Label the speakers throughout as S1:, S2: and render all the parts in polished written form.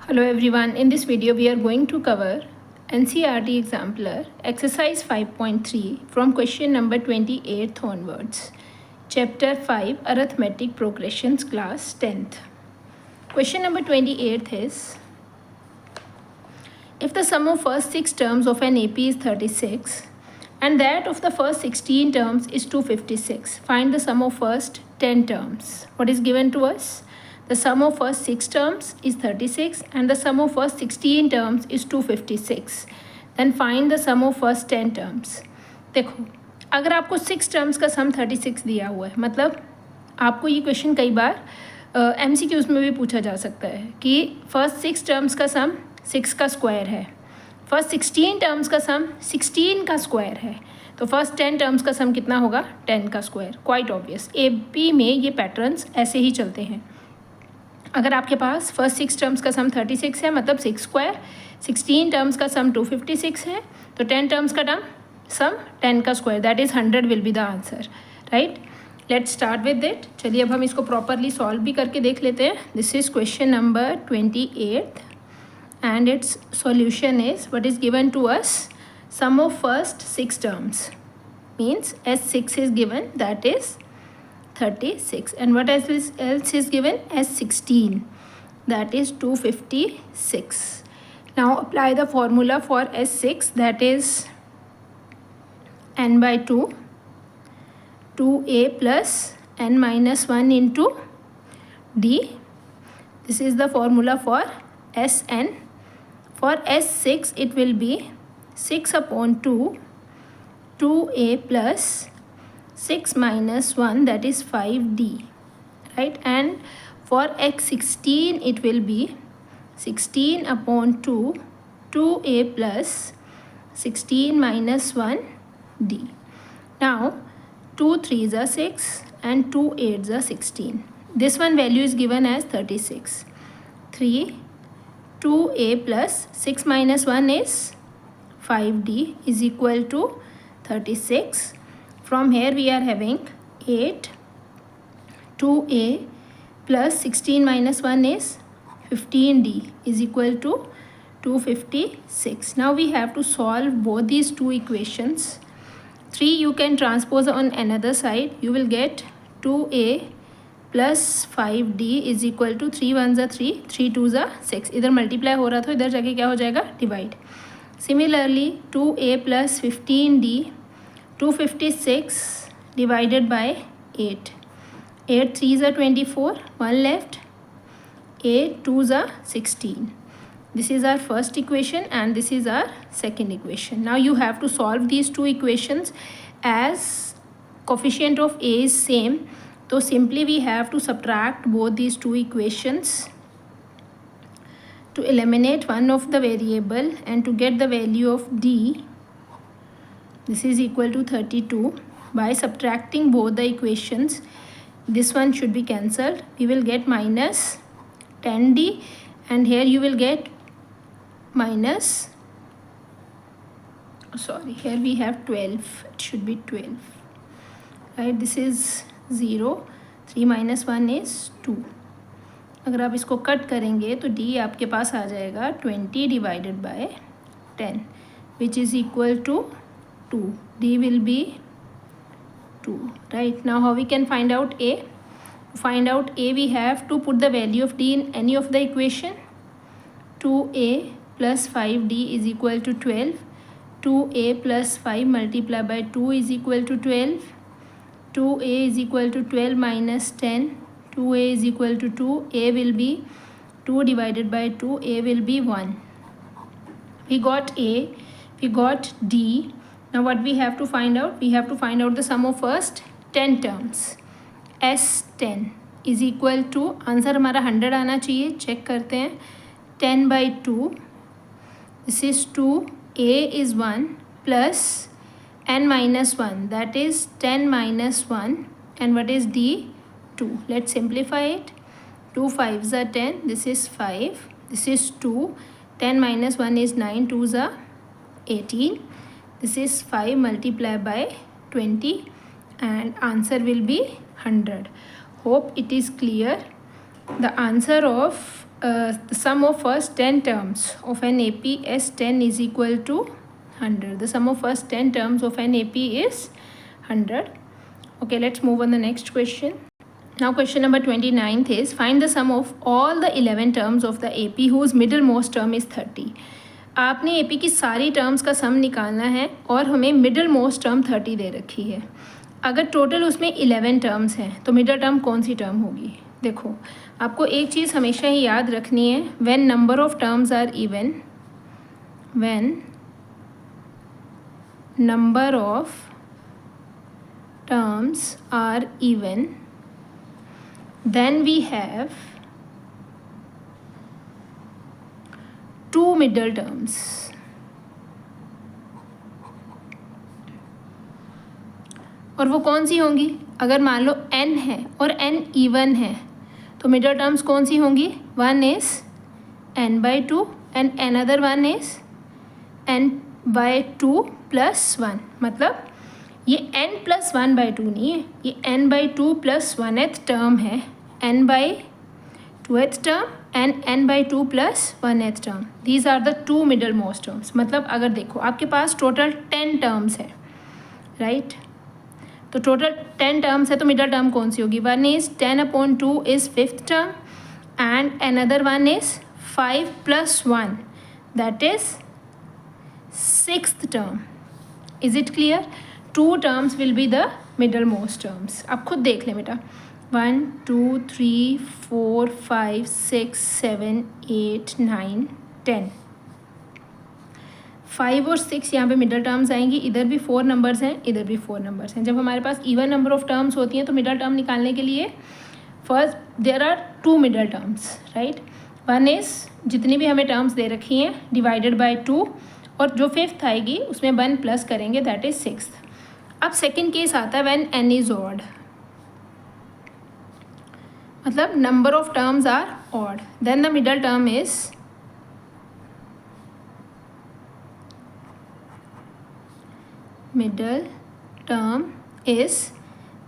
S1: Hello everyone, in this video we are going to cover NCERT Exemplar exercise 5.3 from question number 28 onwards. Chapter 5 Arithmetic Progressions class 10th. Question number 28 is, if the sum of first 6 terms of an AP is 36 and that of the first 16 terms is 256, find the sum of first 10 terms. What is given to us? The sum of first 6 terms is 36 and the sum of first 16 terms is 256. Then find the sum of first 10 terms. देखो, अगर आपको 6 terms का सम 36 दिया हुआ है, मतलब आपको ये क्वेश्चन कई बार MCQs में भी पूछा जा सकता है कि फर्स्ट 6 टर्म्स का सम 6 का स्क्वायर है, फर्स्ट 16 टर्म्स का सम 16 का स्क्वायर है, तो फर्स्ट 10 टर्म्स का सम कितना होगा? 10 का स्क्वायर. Quite obvious. AP में ये पैटर्न्स ऐसे ही चलते हैं. अगर आपके पास फर्स्ट 6 टर्म्स का सम 36 है, मतलब 6 स्क्वायर, 16 टर्म्स का सम 256 है, तो 10 टर्म्स का सम 10 का square, that is 100 will be the answer. Right, let's start with it. चलिए अब हम इसको प्रॉपरली सॉल्व भी करके देख लेते हैं. This is question number 28 and it's solution is what is given to us, sum of first 6 terms means S6 is given, that is 36, and what else is given? S16, that is 256. Now apply the formula for S6, that is n by 2, 2a plus n minus 1 into d. This is the formula for Sn. For S6 it will be 6 upon 2, 2a plus 6 minus 1, that is 5d, right? And for x16 it will be 16 upon 2, 2a plus 16 minus 1d. Now 2 3s are 6 and 2 8s are 16. This one value is given as 36. 3, 2a plus 6 minus 1 is 5d is equal to 36. From here we are having 8, 2a plus 16 minus 1 is 15d is equal to 256. Now we have to solve both these two equations. 3 you can transpose on another side. You will get 2a plus 5d is equal to 3 1s are 3, 3 2s are 6. इधर multiply हो रहा था, इधर जाके क्या हो जाएगा? Divide. Similarly 2a plus 15d, 256 divided by 8. 8 3s are 24, 1 left, 8 2s are 16. This is our first equation and this is our second equation. Now you have to solve these two equations as coefficient of a is same. So simply we have to subtract both these two equations to eliminate one of the variable and to get the value of d. This is equal to 32. By subtracting both the equations, this one should be cancelled. We will get minus 10d and here you will get minus, sorry, here we have 12. It should be 12. Right, this is 0. 3 minus 1 is 2. अगर आप इसको cut करेंगे तो d आपके पास आ जाएगा 20 divided by 10 which is equal to 2. D will be 2. Right, now how we can find out a? To find out a we have to put the value of d in any of the equation. 2a plus 5d is equal to 12. 2a plus 5 multiplied by 2 is equal to 12. 2a is equal to 12 minus 10. 2a is equal to 2. A will be 2 divided by 2. A will be 1. We got a, we got d. Now what we have to find out? We have to find out the sum of first 10 terms. S10 is equal to, answer हमारा 100 आना चाहिए. Check करते हैं. 10 by 2. This is 2. A is 1 plus n minus 1. That is 10 minus 1. And what is d? 2. Let's simplify it. 2 5s are 10. This is 5. This is 2. 10 minus 1 is 9. 2s are 18. This is 5 multiplied by 20 and answer will be 100. Hope it is clear. The answer of the sum of first 10 terms of an AP S10 is equal to 100. The sum of first 10 terms of an AP is 100. Okay, let's move on the next question. Now question number 29th is find the sum of all the 11 terms of the AP whose middlemost term is 30. आपने AP की सारी terms का सम निकालना है और हमें middle most term 30 दे रखी है. अगर टोटल उसमें 11 टर्म्स हैं तो मिडल टर्म कौन सी टर्म होगी. देखो आपको एक चीज़ हमेशा ही याद रखनी है, when number of terms are even, when number of terms are even, then we have two middle terms. और वो कौन सी होंगी. अगर मान लो n है और n इवन है तो मिडल टर्म्स कौन सी होंगी. One is n/2 and another one is n/2 + 1. मतलब ये n+1/2 नहीं है, ये n/2 + 1th टर्म है, n/2th term and n/2 + 1th term. These are the two middle most terms. मतलब अगर देखो आपके पास टोटल 10 टर्म्स है, राइट. तो टोटल 10 टर्म्स है तो मिडल टर्म कौन सी होगी. One is 10/2 is 5th term and another one is 5 + 1 that is 6th term. Is it clear. Two terms will be the middle most terms. आप खुद देख लें बेटा. 1 2 3 4 5 6 7 8 9 10. 5 और 6 यहाँ पे मिडल टर्म्स आएंगी. इधर भी 4 नंबर्स हैं, इधर भी 4 नंबर्स हैं. जब हमारे पास इवन नंबर ऑफ टर्म्स होती हैं तो मिडल टर्म निकालने के लिए first there are two middle terms, right. One is जितनी भी हमें टर्म्स दे रखी हैं डिवाइडेड बाय 2 और जो 5th आएगी उसमें 1 प्लस करेंगे दैट इज 6th. अब सेकेंड केस आता है व्हेन n इज ऑड, मतलब number of terms are odd, then the middle term is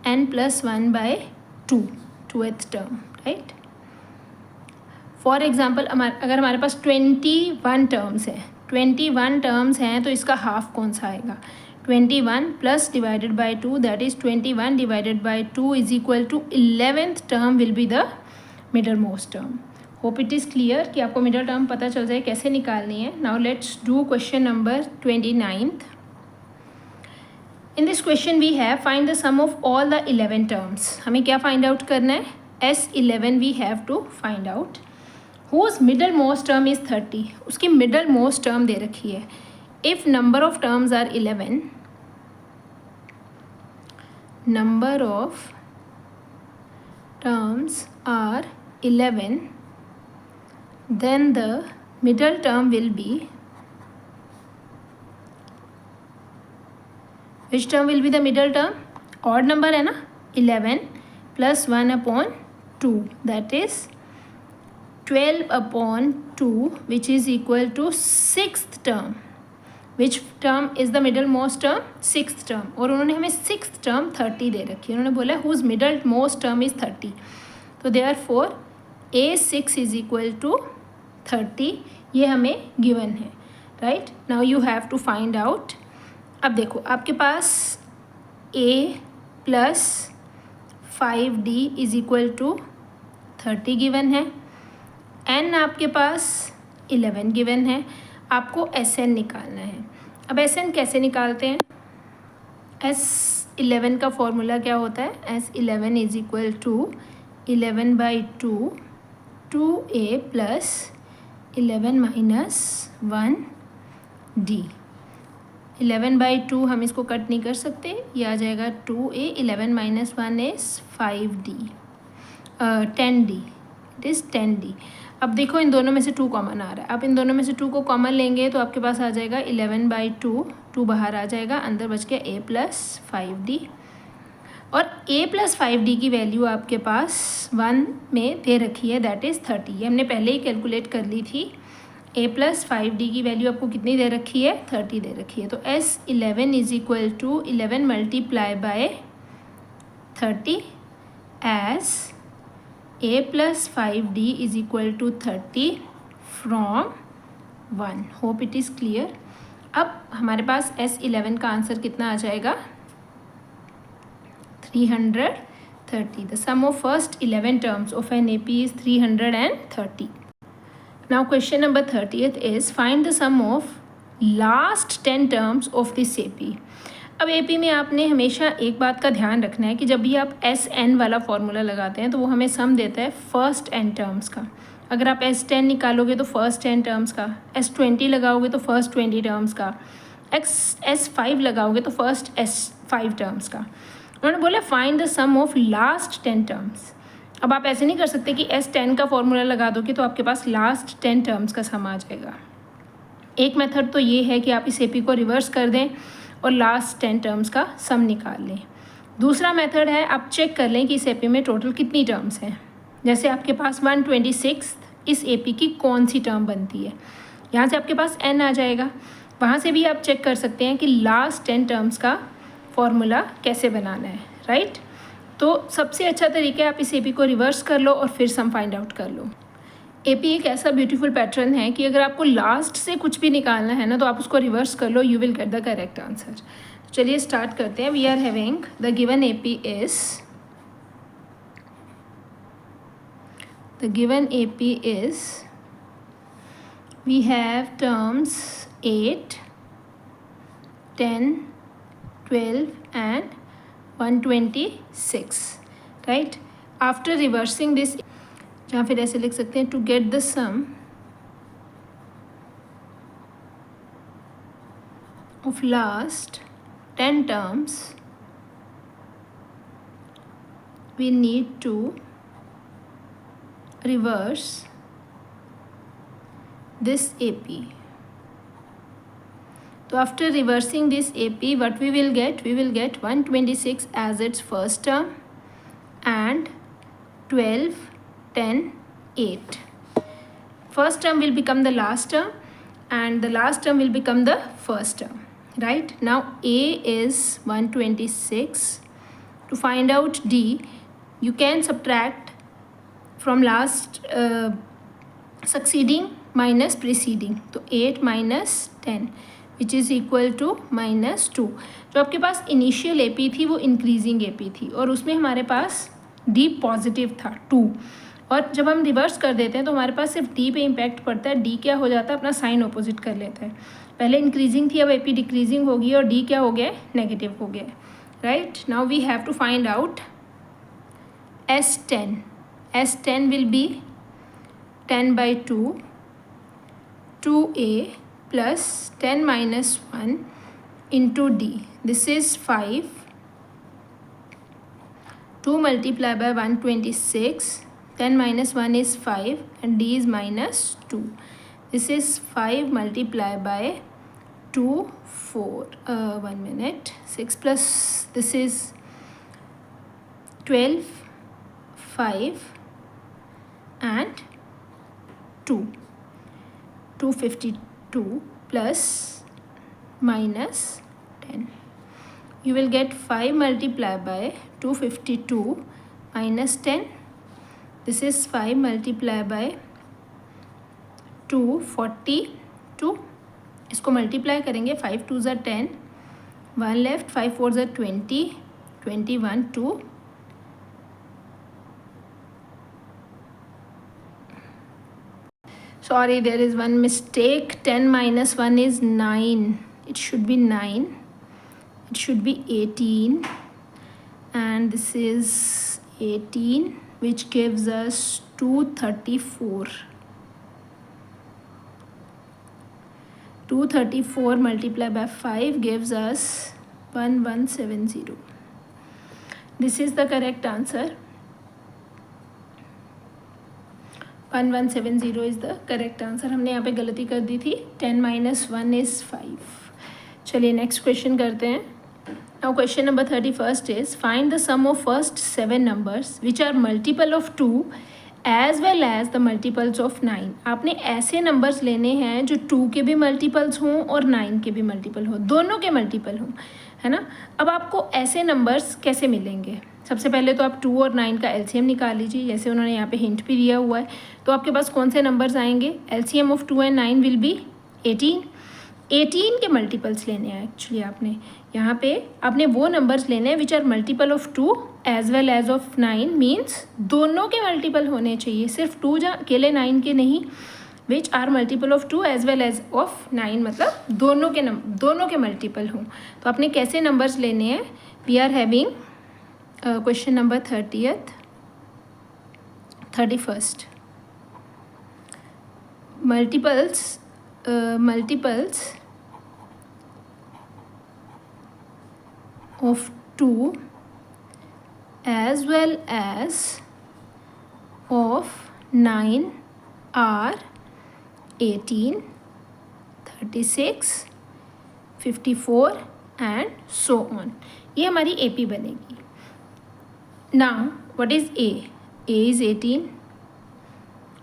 S1: n+1/2 2th term, right. For example अगर हमारे पास 21 टर्म्स है, 21 टर्म्स हैं तो इसका हाफ कौन सा आएगा. 21 plus divided by 2 that is 21 divided by 2 is equal to 11th term will be the middle most term. Hope it is clear कि आपको मिडल टर्म पता चल जाए कैसे निकालनी है. Now let's do question number 29th. In this question we have find the sum of all the 11 terms. हमें क्या फाइंड आउट करना है. S11 we have to find out whose middle most term is 30. उसकी middle most term दे रखी है. If number of terms are 11, number of terms are 11, then the middle term will be, which term will be the middle term. odd number है ना. 11 + 1/2 that is 12/2 which is equal to 6th term. Which term is the middle most term. 6th term. और उन्होंने हमें 6th term 30 दे रखी है. उन्होंने बोला whose middle most term is 30. तो therefore A6 is equal to 30. ये हमें गिवन है, right. Now you have to find out. अब देखो आपके पास A + 5D is equal to 30 given है. N आपके पास 11 गिवन है. आपको SN निकालना है. अब SN कैसे निकालते हैं. S11 का फॉर्मूला क्या होता है. S11 is equal to 11/2 2A + 11 - 1D. 11/2 हम इसको कट नहीं कर सकते, ये आ जाएगा 2A. 11 - 1 is 5D 10D. It is 10D. अब देखो इन दोनों में से 2 कॉमन आ रहा है. आप इन दोनों में से 2 को कॉमन लेंगे तो आपके पास आ जाएगा 11/2. 2 बाहर आ जाएगा, अंदर बच गया A + 5D. और A + 5D की वैल्यू आपके पास 1 में दे रखी है दैट इज़ 30. ये हमने पहले ही कैलकुलेट कर ली थी. A + 5D की वैल्यू आपको कितनी दे रखी है. 30 दे रखी है. तो S11 is equal to 11 × 30 as a plus 5d is equal to 30 from 1. Hope it is clear. अब हमारे पास S11 का आंसर कितना आ जाएगा? 330. The sum of first 11 terms of an AP is 330. Now question number 30th is find the sum of last 10 terms of this AP. अब AP में आपने हमेशा एक बात का ध्यान रखना है कि जब भी आप SN वाला फॉर्मूला लगाते हैं तो वो हमें सम देता है फर्स्ट n टर्म्स का. अगर आप S10 निकालोगे तो फर्स्ट 10 टर्म्स का, S20 लगाओगे तो फर्स्ट 20 टर्म्स का, S5 लगाओगे तो फर्स्ट S5 टर्म्स का. उन्होंने बोला find the sum of last 10 terms. अब आप ऐसे नहीं कर सकते कि S10 का फॉर्मूला लगा दोगे तो आपके पास लास्ट 10 टर्म्स का सम आ जाएगा. एक मेथड तो ये है कि आप इस AP को रिवर्स कर दें और लास्ट 10 टर्म्स का सम निकाल लें. दूसरा मेथड है आप चेक कर लें कि इस AP में टोटल कितनी टर्म्स हैं. जैसे आपके पास 126 इस AP की कौन सी टर्म बनती है, यहाँ से आपके पास n आ जाएगा. वहाँ से भी आप चेक कर सकते हैं कि लास्ट 10 टर्म्स का फॉर्मूला कैसे बनाना है. राइट. तो सबसे अच्छा तरीका है आप इस AP को रिवर्स कर लो और फिर सम फाइंड आउट कर लो. AP एक ऐसा ब्यूटीफुल पैटर्न है कि अगर आपको लास्ट से कुछ भी निकालना है ना तो आप उसको रिवर्स कर लो, you will get the correct answer. चलिए स्टार्ट करते हैं. We are having the given AP is we have terms 8, 10, 12 and 126. right. After reversing this, या फिर ऐसे लिख सकते हैं to get the sum of last 10 terms we need to reverse this AP. So after reversing this AP, what we will get? We will get 126 as its first term and 12, 10, 8. First term will become the last term and the last term will become the first term. Right. Now A is 126. To find out D, you can subtract from last succeeding minus preceding. तो 8 minus 10 which is equal to minus 2. जो आपके पास initial AP थी वो increasing AP थी और उसमें हमारे पास D positive था 2. और जब हम रिवर्स कर देते हैं तो हमारे पास सिर्फ D पे इम्पैक्ट पड़ता है. D क्या हो जाता है, अपना साइन ऑपोजिट कर लेता है. पहले इंक्रीजिंग थी, अब AP डिक्रीजिंग होगी और D क्या हो गया, नेगेटिव हो गया. Right. Now we have to find out S10. S10 will be 10 by 2, 2A plus 10 minus 1 into D. This is 5. 2 multiplied by 126. 10 minus 1 is 5 and D is minus 2. This is 5 multiplied by 2, 4. 1 minute. 6 plus this is 12, 5. And 2, 252 plus minus 10. You will get 5 multiplied by 252 minus 10. This is 5 multiplied by 242. इसको multiply करेंगे. 5 2s are 10. 1 left. 5 4s are 20. 21 2. Sorry, there is one mistake. 10 minus 1 is 9. It should be 9. It should be 18. And this is 18, which gives us 234. 234 multiplied by 5 gives us 1170. This is the correct answer. 1170 is the correct answer. हमने यहाँ पे गलती कर दी थी. 10 minus 1 is 5. चलिए next question करते हैं. Now question number 31 is find the sum of first 7 numbers which are multiple of 2 as well as the multiples of 9. आपने ऐसे नंबर्स लेने हैं जो 2 के भी मल्टीपल्स हों और 9 के भी मल्टीपल हों, दोनों के मल्टीपल हों. है ना। अब आपको ऐसे नंबर्स कैसे मिलेंगे, सबसे पहले तो आप 2 और 9 का एलसीएम निकाल लीजिए, जैसे उन्होंने यहाँ पे हिंट भी दिया हुआ है। तो आपके पास कौन से नंबर्स आएंगे, LCM of 2 and 9 will be 18। 18 के मल्टीपल्स लेने हैं एक्चुअली आपने, यहाँ पे आपने वो नंबर्स लेने हैं which are multiple of 2 as well as of 9, means दोनों के मल्टीपल होने चाहिए, सिर्फ 2 या अकेले 9 के नहीं, which are multiple of 2 as well as of 9, मतलब दोनों के मल्टीपल हों। तो आपने कैसे नंबर्स लेने हैं, we are having question number 31st multiples of 2 as well as of 9 are 18, 36, 54 and so on. ये हमारी AP बनेगी. Now what is A? A is 18.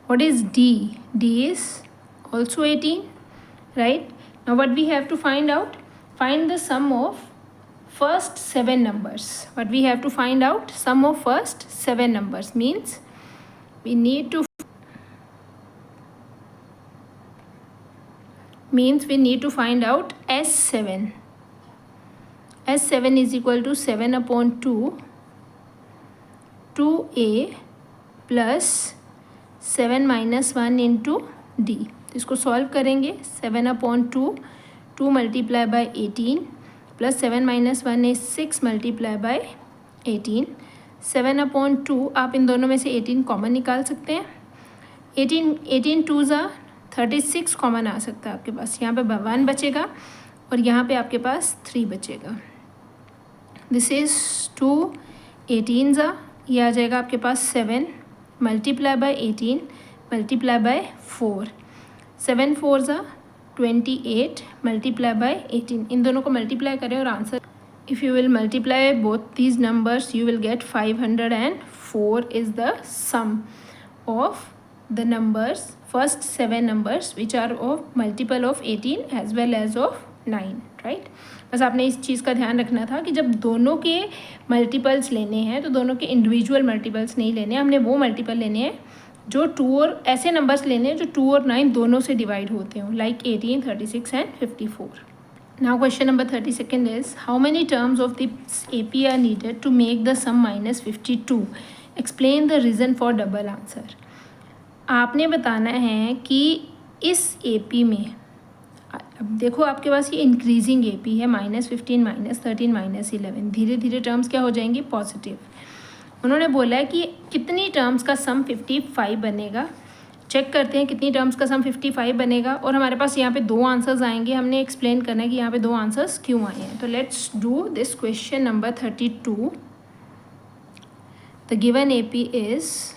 S1: What is D? D is also 18, right? Now what we have to find out? Find the sum of first 7 numbers. What we have to find out? Sum of first 7 numbers means we need to find out S7. S7 is equal to 7 upon 2, 2A plus 7 minus 1 into D. तो इसको solve करेंगे, 7 upon 2 multiply by 18 plus 7 minus 1 is 6 multiply by 18, 7 upon 2, आप इन दोनों में से 18 common निकाल सकते हैं, 18 2 ज़ा 36 कॉमन आ सकता है आपके पास, यहाँ पे 1 बचेगा और यहाँ पे आपके पास 3 बचेगा। दिस इज़ 2 18 ज़ा, ये आ जाएगा आपके पास 7 मल्टीप्लाई बाई 18 मल्टीप्लाई बाई 4, 7 4 ज़ा 28 मल्टीप्लाई बाई 18, इन दोनों को मल्टीप्लाई करें और answer, if you will multiply both these numbers you will get 504 is the sum of the numbers, first 7 numbers which are of multiple of 18 as well as of 9, right. बस आपने इस चीज़ का ध्यान रखना था कि जब दोनों के मल्टीपल्स लेने हैं तो दोनों के इंडिविजुअल मल्टीपल्स नहीं लेने, हमने वो मल्टीपल लेने हैं जो 2 और ऐसे नंबर्स लेने हैं जो 2 और 9 दोनों से डिवाइड होते हो, like 18, 36 and 54. Now question number 32nd is how many terms of this AP are needed to make the sum minus 52? Explain the reason for double answer. आपने बताना है कि इस AP में, अब देखो आपके पास ये इंक्रीजिंग AP है, -15, -13, -11, धीरे धीरे टर्म्स क्या हो जाएंगे, पॉजिटिव। उन्होंने बोला है कि कितनी टर्म्स का सम 55 बनेगा, चेक करते हैं कितनी टर्म्स का सम 55 बनेगा, और हमारे पास यहाँ पे 2 आंसर्स आएंगे, हमने एक्सप्लेन करना है कि यहाँ पे 2 आंसर्स क्यों आए हैं। तो let's do this question number 32. The given AP is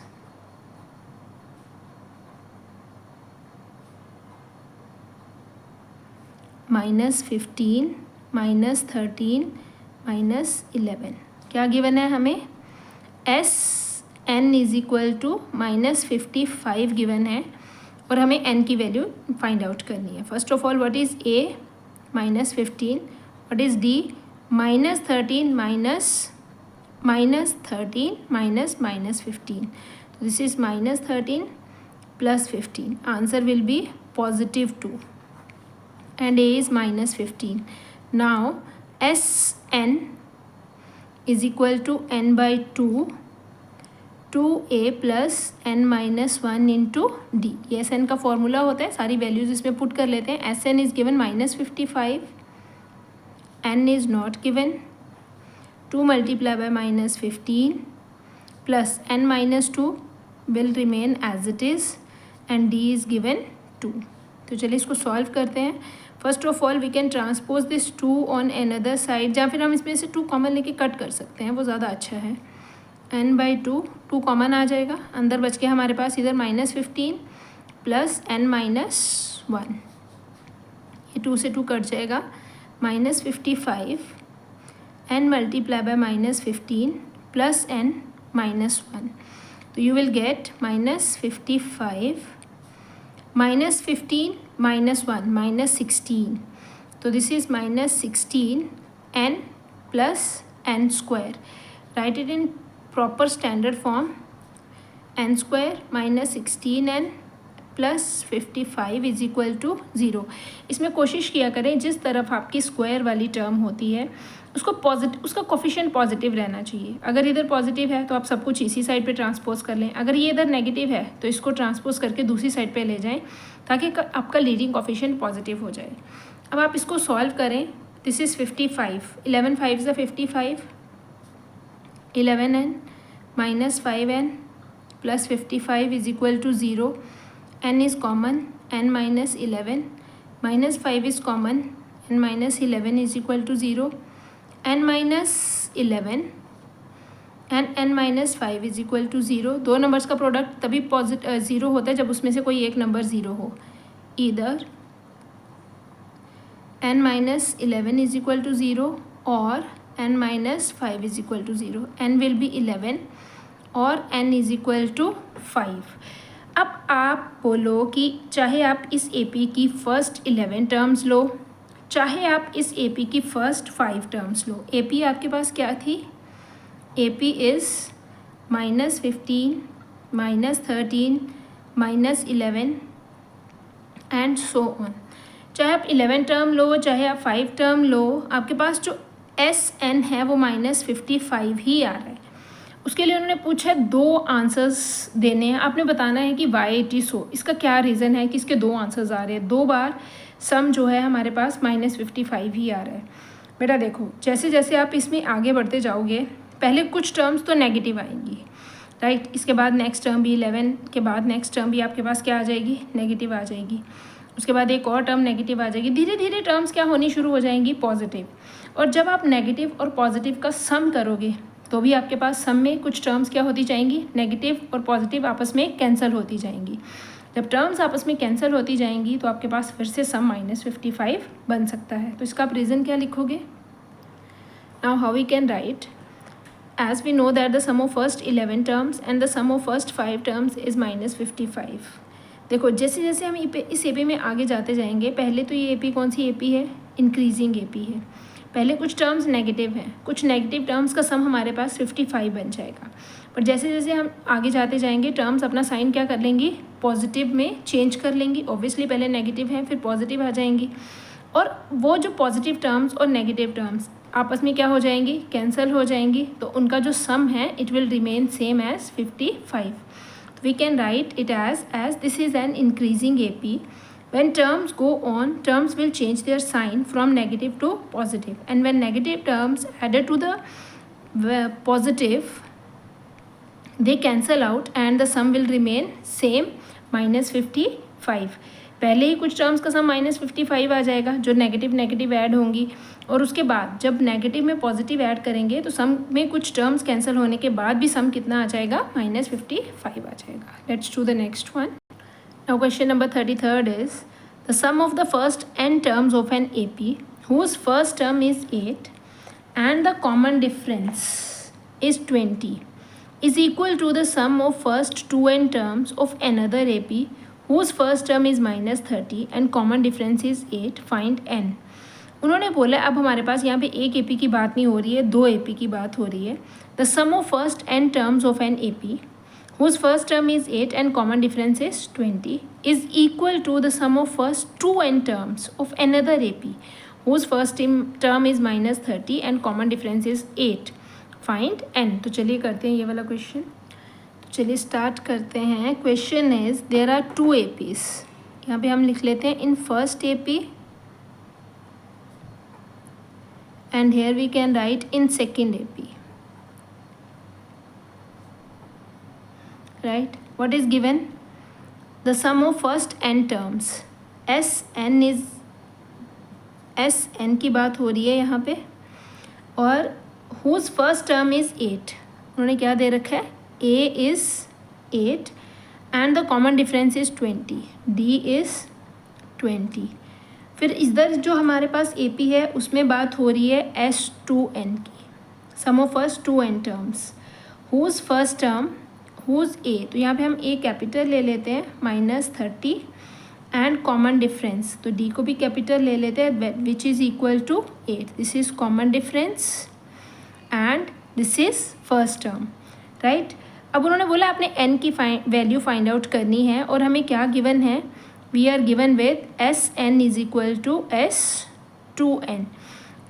S1: -15, -13, -11, क्या गिवन है हमें, SN is equal to -55 given है और हमें n की वैल्यू फाइंड आउट करनी है। First of all what is A, -15, what is D, -13 -15, तो this is -13 + 15, answer will be +2 and A is -15. Now SN is equal to n by 2, 2A plus n minus 1 into D. ये SN का formula होता है, सारी values इसमें put कर लेते हैं। SN is given -55, n is not given, 2 multiplied by -15 plus n minus 2 will remain as it is and D is given 2. तो चलिए इसको सॉल्व करते हैं। First of all we can transpose this 2 on another side, या फिर हम इसमें से 2 कॉमन लेके कट कर सकते हैं, वो ज़्यादा अच्छा है। n/2, 2 कॉमन आ जाएगा, अंदर बच के हमारे पास इधर -15 प्लस n minus 1, ये 2 से 2 कट जाएगा, -55 n multiply by -15 plus n minus 1, तो यू विल गेट -55 -15 -1 -16, तो this is -16 n plus n square. Write it in proper standard form. n square minus 16n plus 55 is equal to 0. इसमें कोशिश किया करें जिस तरफ आपकी स्क्वायर वाली टर्म होती है उसको पॉजिटिव, उसका कोफिशिएंट पॉजिटिव रहना चाहिए. अगर इधर पॉजिटिव है तो आप सब कुछ इसी साइड पे ट्रांसपोज कर लें. अगर ये इधर नेगेटिव है तो इसको ट्रांसपोज करके दूसरी साइड पे ले जाएं ताकि आपका लीडिंग कोफिशिएंट पॉजिटिव हो जाए. अब आप इसको सॉल्व करें. This is 55. 11 5 ज़ 55. 11n minus 5n plus 55 is equal to 0. n is common, n minus 11, minus 5 is common, n minus 11 is equal to 0. n minus 11 and n minus 5 is equal to 0. दो numbers का product तभी zero होता है जब उसमें से कोई एक नंबर ज़ीरो हो. इधर n minus 11 is equal to 0 और n minus 5 is equal to 0. n will be 11 और n is equal to 5. अब आप बोलो कि चाहे आप इस AP की फर्स्ट 11 टर्म्स लो, चाहे आप इस AP की फर्स्ट 5 टर्म्स लो. AP आपके पास क्या थी? AP is -15, -13, -11 and so on. चाहे आप 11 टर्म लो, चाहे आप 5 टर्म लो, आपके पास जो SN है वो -55 ही आ रहा है. उसके लिए उन्होंने पूछा दो आंसर्स देने हैं. आपने बताना है कि वाई इट इज़ सो. इसका क्या रीज़न है कि इसके दो आंसर्स आ रहे हैं. दो बार सम जो है हमारे पास -55 ही आ रहा है. बेटा देखो, जैसे जैसे आप इसमें आगे बढ़ते जाओगे पहले कुछ टर्म्स तो नेगेटिव आएंगी, राइट. इसके बाद नेक्स्ट टर्म भी 11 के बाद नेक्स्ट टर्म भी आपके पास क्या आ जाएगी? नेगेटिव आ जाएगी. उसके बाद एक और टर्म नेगेटिव आ जाएगी. धीरे धीरे टर्म्स क्या होनी शुरू हो जाएंगी? पॉजिटिव. और जब आप नेगेटिव और पॉजिटिव का सम करोगे तो भी आपके पास सम में कुछ टर्म्स क्या होती जाएंगी? नेगेटिव और पॉजिटिव आपस में कैंसिल होती जाएंगी. जब टर्म्स आपस में कैंसिल होती जाएंगी तो आपके पास फिर से सम -55 बन सकता है. तो इसका आप रीज़न क्या लिखोगे? Now how we can write, as we know that the sum of first 11 terms and the sum of first 5 terms is -55. देखो जैसे जैसे हम इस AP में आगे जाते जाएंगे, पहले तो ये AP कौन सी AP है? इंक्रीजिंग AP है. पहले कुछ टर्म्स नेगेटिव हैं, कुछ नेगेटिव टर्म्स का सम हमारे पास 55 बन जाएगा. पर जैसे जैसे हम आगे जाते जाएंगे टर्म्स अपना साइन क्या कर लेंगी? पॉजिटिव में चेंज कर लेंगी. ऑब्वियसली पहले नेगेटिव हैं फिर पॉजिटिव आ जाएंगी और वो जो पॉजिटिव टर्म्स और नेगेटिव टर्म्स आपस में क्या हो जाएंगी? कैंसिल हो जाएंगी. तो उनका जो सम है it will remain same as 55. We can write it as this is an increasing AP. When terms go on, terms will change their sign from negative to positive. And when negative terms added to the positive, they cancel out and the sum will remain same -55. पहले ही कुछ terms का सम -55 आ जाएगा जो negative add होंगी और उसके बाद जब नेगेटिव में पॉजिटिव ऐड करेंगे तो सम में कुछ टर्म्स कैंसिल होने के बाद भी सम कितना आ जाएगा? -55 आ जाएगा. Let's do the next one. Now question number 33rd is the sum of the first n terms of an AP whose first term is 8 and the common difference is 20 is equal to the sum of first 2n terms of another AP whose first term is -30 and common difference is 8. Find n. उन्होंने बोला अब हमारे पास यहाँ पे एक AP की बात नहीं हो रही है, दो AP की बात हो रही है. The sum of first n terms of an AP whose first term is 8 and common difference is 20 is equal to the sum of first 2n terms of another AP whose first term is -30 and common difference is 8. Find n. तो चलिए करते हैं ये वाला question. तो चलिए start करते हैं. Question is there are 2 APs. यहाँ पे हम लिख लेते हैं in first AP and here we can write in second AP. Right, what is given? The sum of first n terms. SN की बात हो रही है यहाँ पे और whose first term is 8. उन्होंने क्या दे रखा है? A is 8 and the common difference is 20. D is 20. फिर इधर जो हमारे पास AP है उसमें बात हो रही है S2n की. Sum of first 2n terms. Whose first term? whose A. तो यहाँ पे हम A कैपिटल ले लेते हैं -30 एंड कॉमन डिफरेंस तो D को भी कैपिटल ले लेते हैं which is equal to 8. This is common difference and this is first term, right. अब उन्होंने बोला आपने n की वैल्यू फाइंड आउट करनी है और हमें क्या गिवन है, we are given with Sn is equal to S2n।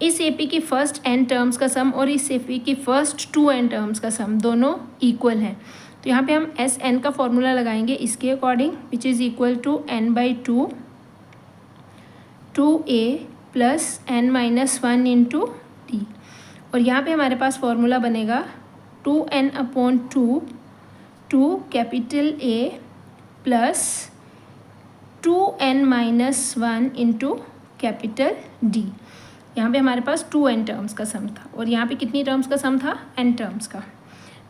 S1: इस AP की फर्स्ट n टर्म्स का सम और इस AP की फर्स्ट 2n टर्म्स का सम दोनों इक्वल हैं। तो यहाँ पे हम Sn का फॉर्मूला लगाएंगे इसके according, which is equal to n/2 2a plus n-1 into d। और यहाँ पे हमारे पास फॉर्मूला बनेगा 2n/2 two capital A plus 2n-1 into capital D। यहाँ पे हमारे पास 2n टर्म्स का सम था और यहाँ पे कितनी टर्म्स का सम था, n टर्म्स का।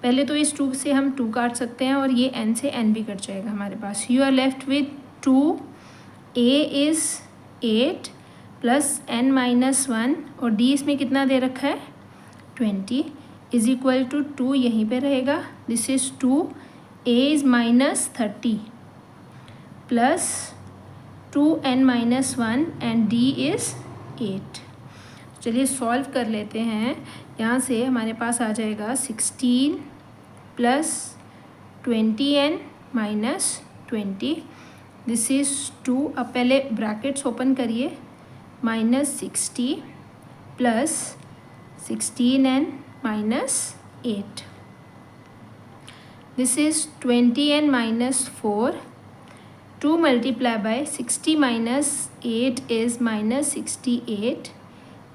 S1: पहले तो इस 2 से हम 2 काट सकते हैं और ये n से n भी कट जाएगा हमारे पास। You are left with 2a is 8 plus n-1 और d इसमें कितना दे रखा है 20 इज इक्वल टू 2 यहीं पे रहेगा, this is 2, a is -30 plus 2n-1 and d is 8। चलिए सॉल्व कर लेते हैं। यहाँ से हमारे पास आ जाएगा 16 प्लस 20n-20, दिस इज़ 2। अब पहले ब्रैकेट्स ओपन करिए, -60 plus 16n-8, this is 20n-4, 2 multiplied by 60 minus 8 is -68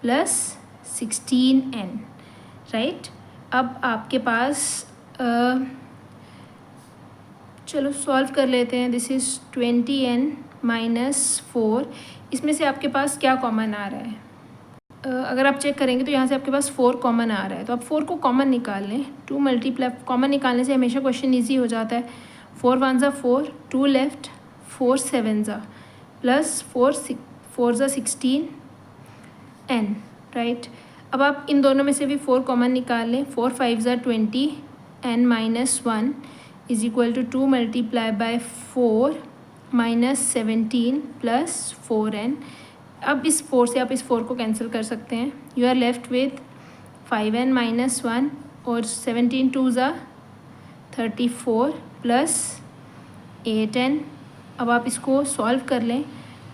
S1: plus 16n, right. अब आपके पास चलो सॉल्व कर लेते हैं। दिस इज़ 20n-4, इसमें से आपके पास क्या कॉमन आ रहा है, अगर आप चेक करेंगे तो यहाँ से आपके पास 4 कॉमन आ रहा है, तो आप 4 को कॉमन निकाल लें। 2 मल्टीप्लाई कॉमन निकालने से हमेशा क्वेश्चन ईजी हो जाता है। 4 1 ज़ा 4, 2 लेफ्ट, 4 7 ज़ा प्लस 4 ज़ा 16n, राइट। अब आप इन दोनों में से भी 4 कॉमन निकाल लें। 4 5 ज़ा 20 n-1 is equal to 2 multiply by 4 -17 plus 4n। अब इस 4 से आप इस 4 को कैंसिल कर सकते हैं। You are left with 5n-1 और 17 2 ज़ा 34 प्लस 8n। अब आप इसको सॉल्व कर लें,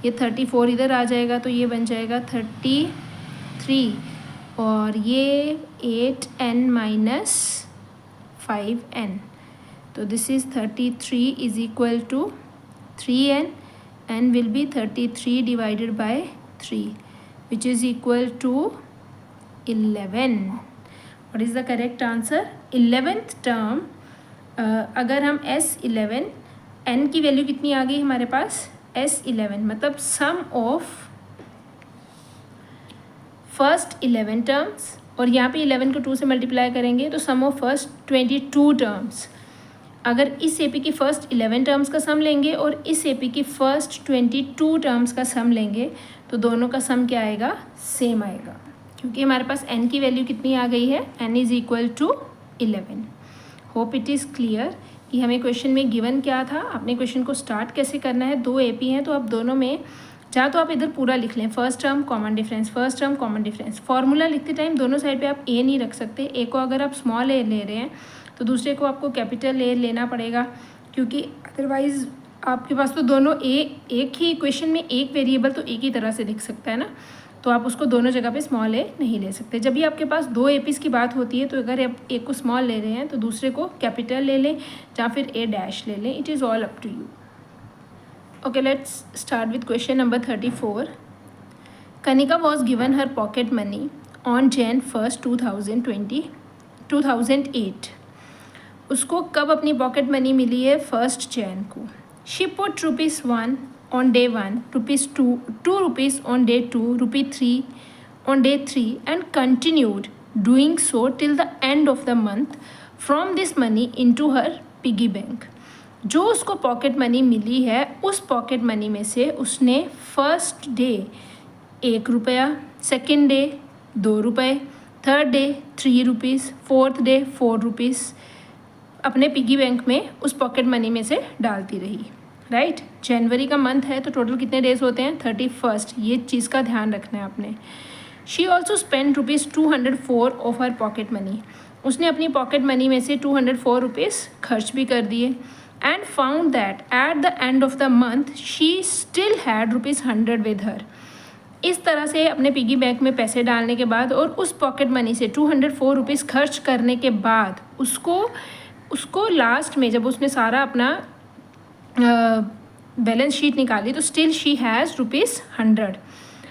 S1: ये 34 इधर आ जाएगा तो ये बन जाएगा 33 और ये 8n-5n, तो this is 33 is equal to 3n and will be 33 divided by 3 which is equal to 11. What is the correct answer? 11th term, अगर हम S11 n की वैल्यू कितनी आ गई हमारे पास S11, मतलब सम ऑफ फर्स्ट 11 टर्म्स, और यहाँ पे 11 को 2 से मल्टीप्लाई करेंगे तो सम ऑफ फर्स्ट 22 टर्म्स। अगर इस AP की फ़र्स्ट 11 टर्म्स का सम लेंगे और इस AP की फ़र्स्ट 22 टर्म्स का सम लेंगे तो दोनों का सम क्या आएगा, सेम आएगा, क्योंकि हमारे पास n की वैल्यू कितनी आ गई है, n is equal to 11। Hope it is clear कि हमें क्वेश्चन में गिवन क्या था, आपने क्वेश्चन को स्टार्ट कैसे करना है। 2 AP हैं तो आप दोनों में चाहे तो आप इधर पूरा लिख लें, first term common difference, first term common difference. Formula लिखते टाइम दोनों साइड पे आप a नहीं रख सकते, a को अगर आप स्मॉल a ले रहे हैं तो दूसरे को आपको कैपिटल A लेना पड़ेगा, क्योंकि अदरवाइज़ आपके पास तो दोनों एक ही इक्वेशन में एक वेरिएबल तो एक ही तरह से दिख सकता है ना, तो आप उसको दोनों जगह पे स्मॉल a नहीं ले सकते। जब भी आपके पास 2 APs की बात होती है तो अगर आप एक को स्मॉल ले रहे हैं तो दूसरे को कैपिटल ले लें या फिर a डैश ले लें, it is all up to you. Okay, let's start with question number 34. Kanika was given her pocket money on Jan 1st 2008. उसको कब अपनी पॉकेट मनी मिली है, 1st Jan को। She put ₹1 on day 1, ₹2 on day 2, ₹3 on day 3 and continued doing so till the end of the month from this money into her piggy bank. जो उसको pocket money मिली है उस pocket money में से उसने first day ₹1, second day ₹2, third day ₹3, fourth day ₹4 अपने piggy bank में उस पॉकेट मनी में से डालती रही, राइट। जनवरी का मंथ है तो टोटल कितने डेज होते हैं, 31st, ये चीज़ का ध्यान रखना है आपने। She also spend ₹204 of her pocket money, उसने अपनी पॉकेट मनी में से 204 रुपीज़ खर्च भी कर दिए। And found that at the end of the month she still had ₹100 with her. इस तरह से अपने पिगी बैंक में पैसे डालने के बाद और उस पॉकेट मनी से 204 रुपीज़ खर्च करने के बाद उसको लास्ट में जब उसने सारा अपना बैलेंस शीट निकाली तो still she has ₹100।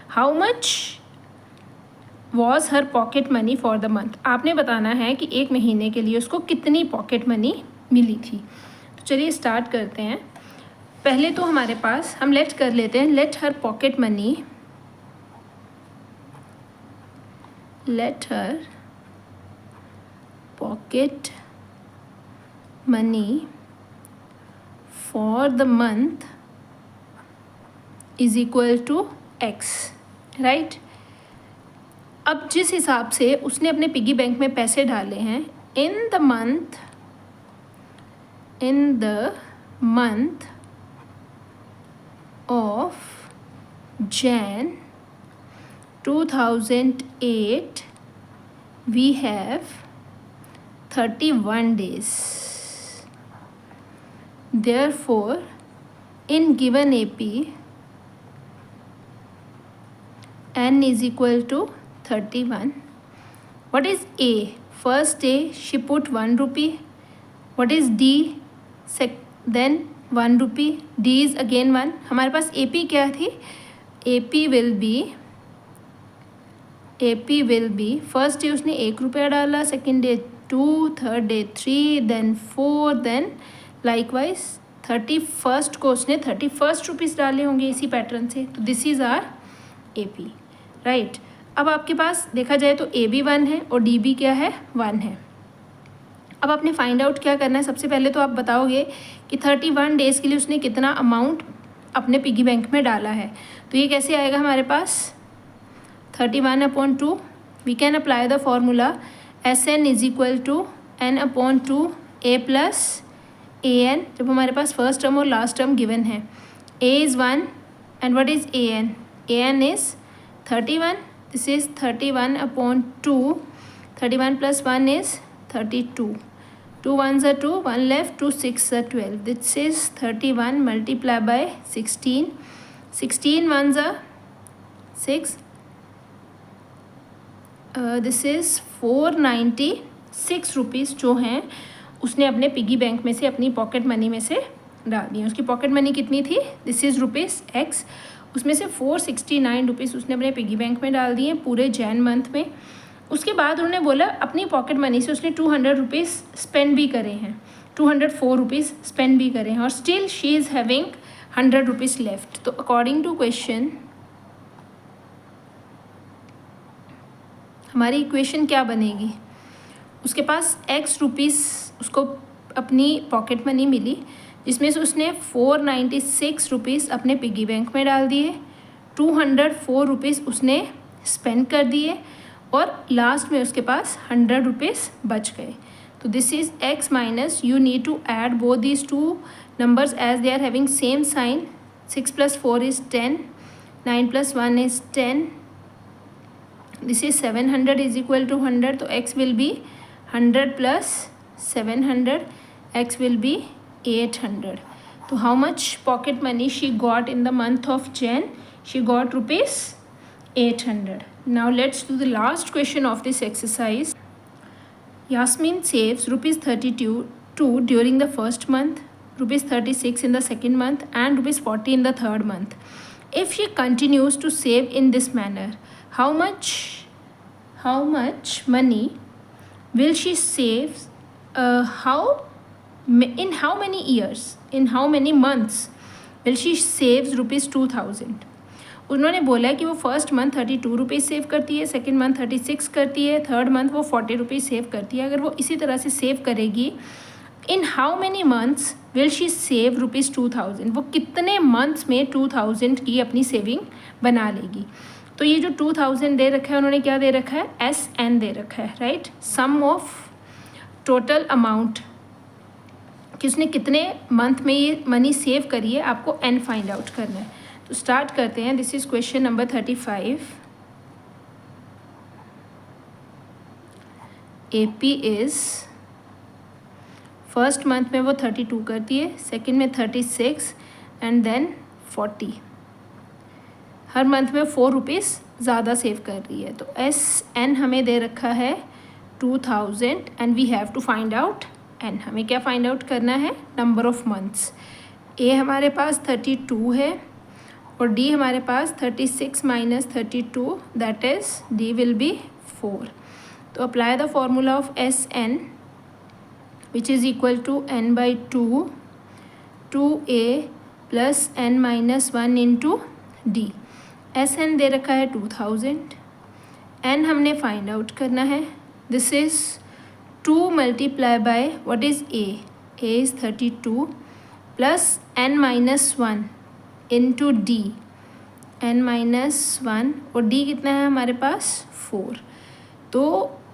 S1: How much was her pocket money for the month. आपने बताना है कि एक महीने के लिए उसको कितनी पॉकेट मनी मिली थी। तो चलिए स्टार्ट करते हैं। पहले तो हमारे पास हम लेट कर लेते हैं, let her pocket money, let her pocket money for the month is equal to X, right. अब जिस हिसाब से उसने अपने पिगी बैंक में पैसे डाले हैं in the month of Jan 2008 we have 31 days. Therefore, in given AP, N is equal to 31. What is A? First day she put 1 rupee. What is D? Then 1 rupee. D is again 1. हमारे पास AP क्या थी? AP will be first day उसने 1 रुपया डाला, second day 2, third day 3, then 4, then likewise 31st को उसने 31 rupees डाले होंगे इसी पैटर्न से। तो this is our AP, right. अब आपके पास देखा जाए तो AB 1 है और DB क्या है? 1 है। अब आपने फाइंड आउट क्या करना है, सबसे पहले तो आप बताओगे कि 31 डेज़ के लिए उसने कितना अमाउंट अपने पिगी बैंक में डाला है। तो ये कैसे आएगा हमारे पास? 31/2, we can apply the formula SN is equal to N/2 A plus AN, जब हमारे पास फर्स्ट टर्म और लास्ट टर्म गिवन है। A is 1 and what is AN? AN is 31, this is 31/2, 31 plus 1 is 32, 2 1s are 2, 1 left, 2 6s are 12, this is 31 multiply by 16, 16 1s are 6, this is 496 rupees जो हैं उसने अपने piggy bank में से अपनी pocket money में से डाल दिए। उसकी पॉकेट मनी कितनी थी? दिस इज़ ₹X, उसमें से 469 रुपीज़ उसने अपने पिगी बैंक में डाल दिए पूरे जैन मंथ में। उसके बाद उन्होंने बोला अपनी पॉकेट मनी से उसने 200 रुपीज़ स्पेंड भी करे हैं, 204 रुपीज़ स्पेंड भी करे हैं और still she is having 100 rupees left. तो अकॉर्डिंग टू क्वेश्चन हमारी इक्वेशन क्या बनेगी? उसके पास X रुपीज़ उसको अपनी पॉकेट मनी मिली जिसमें से उसने 496 रुपीज़ अपने पिगी बैंक में डाल दिए, 204 रुपीज़ उसने स्पेंड कर दिए और लास्ट में उसके पास 100 रुपीज़ बच गए। तो this is X minus, you need to add both these two numbers as they are having same sign. 6 plus 4 is 10, 9 plus 1 is 10, this is 700 is equal to 100, so X will be 100 plus 700, X will be 800. So how much pocket money she got in the month of Jan? She got ₹800. Now let's do the last question of this exercise. Yasmin saves ₹32 during the first month, ₹36 in the second month and ₹40 in the third month. If she continues to save in this manner, how much money will she save? In how many years, in how many months will she save ₹2000? उन्होंने बोला है कि वो first month 32 rupees save करती है, second month 36 करती है, third month वो 40 रुपीज़ सेव करती है। अगर वो इसी तरह से सेव करेगी, in how many months will she save ₹2000? वो कितने मंथ्स में 2000 की अपनी सेविंग बना लेगी? तो ये जो 2000 दे रखा है उन्होंने क्या दे रखा है? SN दे रखा है, right, sum of total amount, कि उसने कितने मंथ में ये मनी सेव करी है, आपको N फाइंड आउट करना है। तो स्टार्ट करते हैं। This is question number 35। AP is first month में वो 32 करती है, सेकंड में 36 एंड देन 40। हर मंथ में 4 रुपीज़ ज़्यादा सेव कर रही है। तो SN हमें दे रखा है 2000 and we have to find out N। हमें क्या फाइंड आउट करना है? Number of months. A हमारे पास 32 है और D हमारे पास 36 minus 32 that is D will be 4। तो apply the formula of SN which is equal to N by 2 2A plus N minus 1 into D। SN दे रखा है 2000, N हमने फाइंड आउट करना है। This is 2 multiply by what is A is 32 plus N minus 1 into D, N minus 1 और D कितना है हमारे पास 4। तो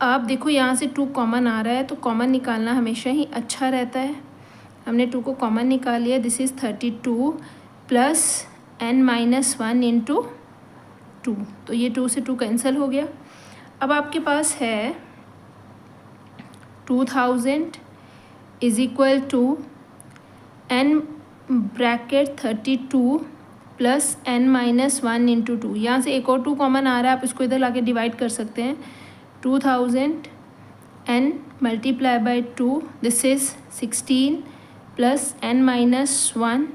S1: आप देखो यहाँ से 2 कॉमन आ रहा है, तो कॉमन निकालना हमेशा ही अच्छा रहता है। हमने 2 को कॉमन निकाल लिया। This is 32 plus N minus 1 into 2, तो ये 2 से 2 कैंसिल हो गया। अब आपके पास है 2000 is equal to N bracket 32 plus N minus 1 into 2। यहाँ से एक और 2 कॉमन आ रहा है, आप इसको इधर लाके डिवाइड कर सकते हैं। 2000 N multiply by 2 this is 16 plus N minus 1,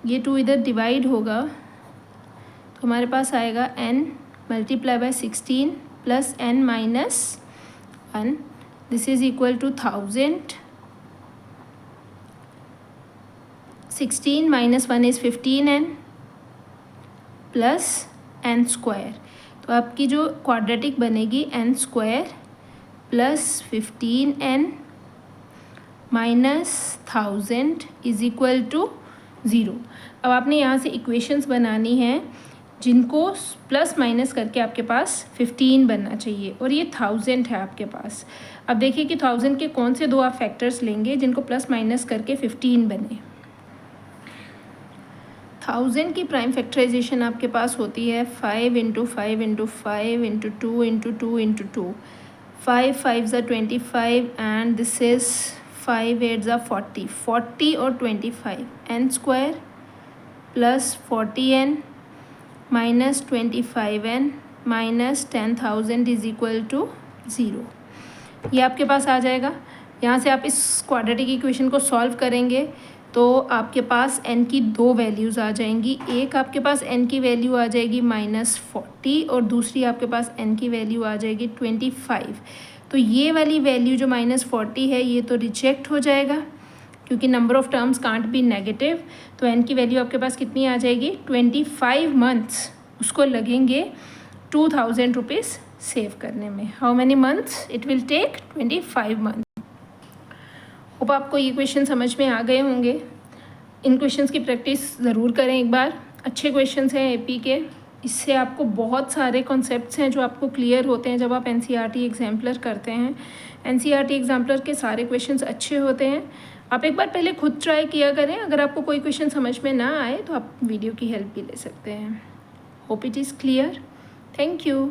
S1: ये 2 इधर डिवाइड होगा तो हमारे पास आएगा N multiply by 16 plus N minus 1, this is equal to 1000। 16 minus 1 is 15N plus N square. तो आपकी जो क्वाड्रेटिक बनेगी N square plus 15N minus 1000 is equal to 0। अब आपने यहाँ से इक्वेशंस बनानी है जिनको प्लस माइनस करके आपके पास 15 बनना चाहिए और ये 1000 है आपके पास। अब देखिए कि 1000 के कौन से 2 आप फैक्टर्स लेंगे जिनको प्लस माइनस करके 15 बने। 1000 की प्राइम फैक्टराइजेशन आपके पास होती है 5 into 5 into 5 into 2 into 2 into 2। 5 5 ज़ा 25 एंड दिस इज़ 5 8 ज़ा 40। 40 और 25 N square plus 40N minus 25N minus 10,000 is equal to 0। ये आपके पास आ जाएगा। यहाँ से आप इस क्वाड्रेटिक इक्वेशन को सॉल्व करेंगे तो आपके पास n की 2 वैल्यूज़ आ जाएंगी। एक आपके पास n की वैल्यू आ जाएगी -40 और दूसरी आपके पास n की वैल्यू आ जाएगी 25। तो ये वाली वैल्यू जो -40 है ये तो रिजेक्ट हो जाएगा क्योंकि number of terms can't be negative. तो n की वैल्यू आपके पास कितनी आ जाएगी 25 मंथ्स उसको लगेंगे 2000 रुपीज़ सेव करने में। How many months it will take 25 month. Hope आपको ये क्वेश्चन समझ में आ गए होंगे। इन क्वेश्चंस की प्रैक्टिस ज़रूर करें एक बार। अच्छे क्वेश्चंस हैं एपी के, इससे आपको बहुत सारे कॉन्सेप्ट्स हैं जो आपको क्लियर होते हैं जब आप एनसीईआरटी एग्जाम्पलर करते हैं। एनसीईआरटी एग्जाम्पलर के सारे क्वेश्चंस अच्छे होते हैं। आप एक बार पहले खुद ट्राई किया करें। अगर आपको कोई क्वेश्चन समझ में ना आए तो आप वीडियो की हेल्प भी ले सकते हैं। Hope it is clear. Thank you.